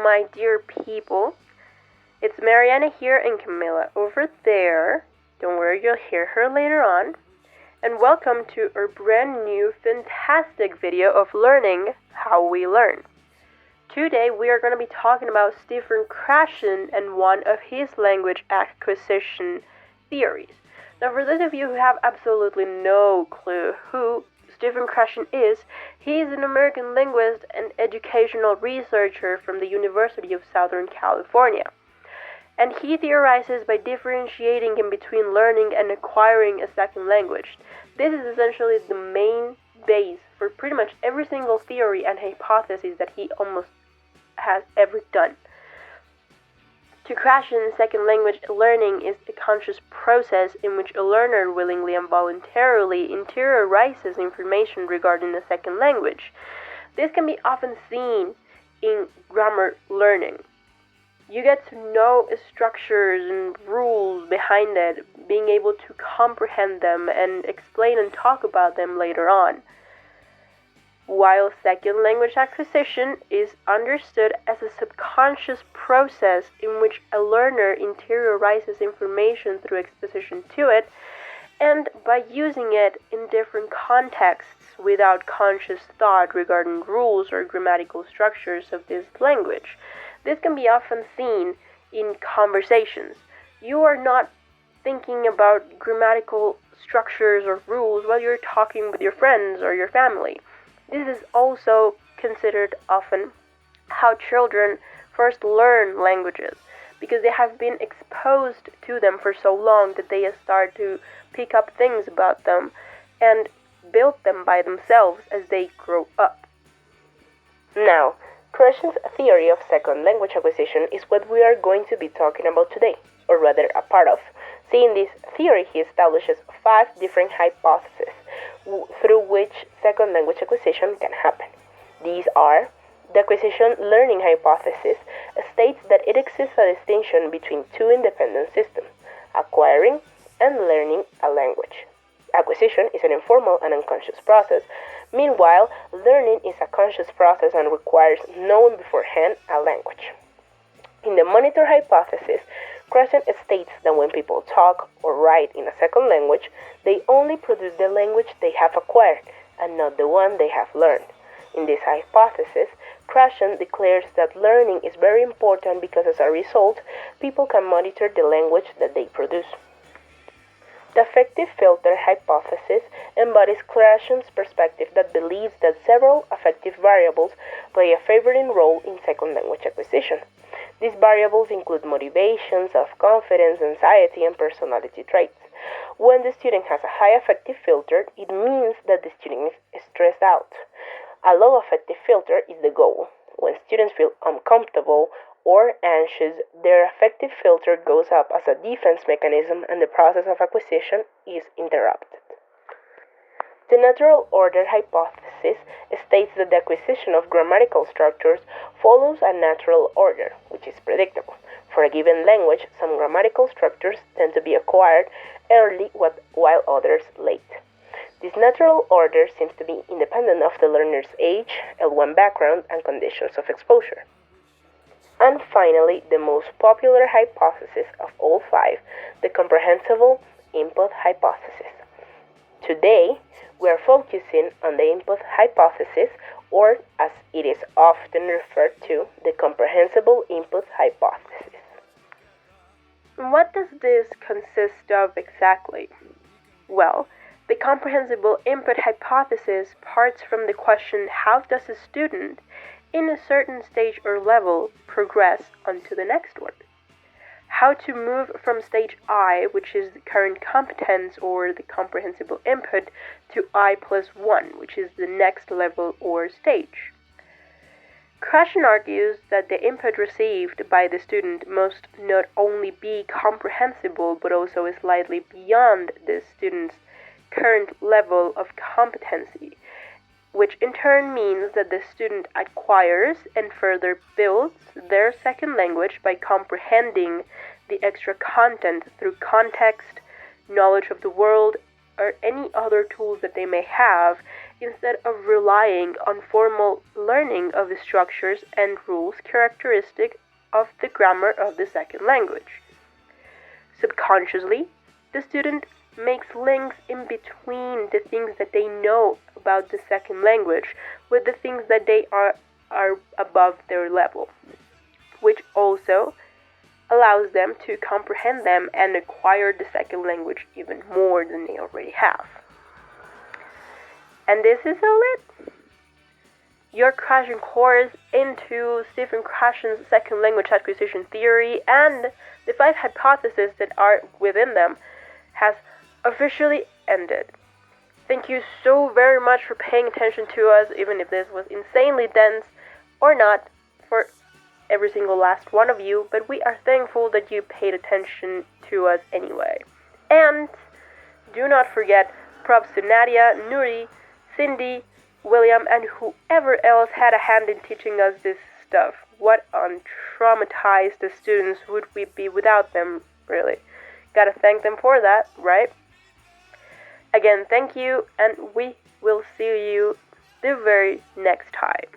my dear people. It's Mariana here and Camila over there. Don't worry, you'll hear her later on. And welcome to our brand new fantastic video of learning how we learn. Today we are going to be talking about Stephen Krashen and one of his language acquisition theories. Now, for those of you who have absolutely no clue who Stephen Krashen is, he is an American linguist and educational researcher from the University of Southern California. And he theorizes by differentiating in between learning and acquiring a second language. This is essentially the main base for pretty much every single theory and hypothesis that he almost has ever done. To Krashen, second language learning is a conscious process in which a learner willingly and voluntarily interiorizes information regarding a second language. This can be often seen in grammar learning. You get to know structures and rules behind it, being able to comprehend them and explain and talk about them later on. While second language acquisition is understood as a subconscious process in which a learner interiorizes information through exposition to it, and by using it in different contexts without conscious thought regarding rules or grammatical structures of this language. This can be often seen in conversations. You are not thinking about grammatical structures or rules while you're talking with your friends or your family. This is also considered often how children first learn languages, because they have been exposed to them for so long that they start to pick up things about them and build them by themselves as they grow up. Now, Krashen's theory of second language acquisition is what we are going to be talking about today, or rather a part of. See, in this theory, he establishes 5 different hypotheses through which second language acquisition can happen. These are: the acquisition learning hypothesis states that it exists a distinction between 2 independent systems, acquiring and learning a language. Acquisition is an informal and unconscious process. Meanwhile, learning is a conscious process and requires knowing beforehand a language. In the monitor hypothesis, Krashen states that when people talk or write in a second language, they only produce the language they have acquired and not the one they have learned. In this hypothesis, Krashen declares that learning is very important because as a result, people can monitor the language that they produce. The affective filter hypothesis embodies Krashen's perspective that believes that several affective variables play a favoring role in second language acquisition. These variables include motivation, self-confidence, anxiety, and personality traits. When the student has a high affective filter, it means that the student is stressed out. A low affective filter is the goal. When students feel uncomfortable or anxious, their affective filter goes up as a defense mechanism and the process of acquisition is interrupted. The natural order hypothesis states that the acquisition of grammatical structures follows a natural order, which is predictable. For a given language, some grammatical structures tend to be acquired early while others late. This natural order seems to be independent of the learner's age, L1 background, and conditions of exposure. And finally, the most popular hypothesis of all 5, the comprehensible input hypothesis. Today, we are focusing on the input hypothesis, or as it is often referred to, the comprehensible input hypothesis. What does this consist of exactly? Well, the comprehensible input hypothesis parts from the question, how does a student in a certain stage or level progress onto the next one? How to move from stage I, which is the current competence or the comprehensible input, to I+1, which is the next level or stage. Krashen argues that the input received by the student must not only be comprehensible but also slightly beyond the student's current level of competency, which in turn means that the student acquires and further builds their second language by comprehending the extra content through context, knowledge of the world, or any other tools that they may have instead of relying on formal learning of the structures and rules characteristic of the grammar of the second language. Subconsciously, the student makes links in between the things that they know about the second language with the things that they are above their level, which also allows them to comprehend them and acquire the second language even more than they already have. And this is all it. Your crash course into Stephen Krashen's second language acquisition theory and the 5 hypotheses that are within them has officially ended. Thank you so very much for paying attention to us, even if this was insanely dense or not, for every single last one of you, but we are thankful that you paid attention to us anyway. And do not forget, props to Nadia, Nuri, Cindy, William, and whoever else had a hand in teaching us this stuff. What untraumatized the students would we be without them, really? Gotta thank them for that, right? Again, thank you, and we will see you the very next time.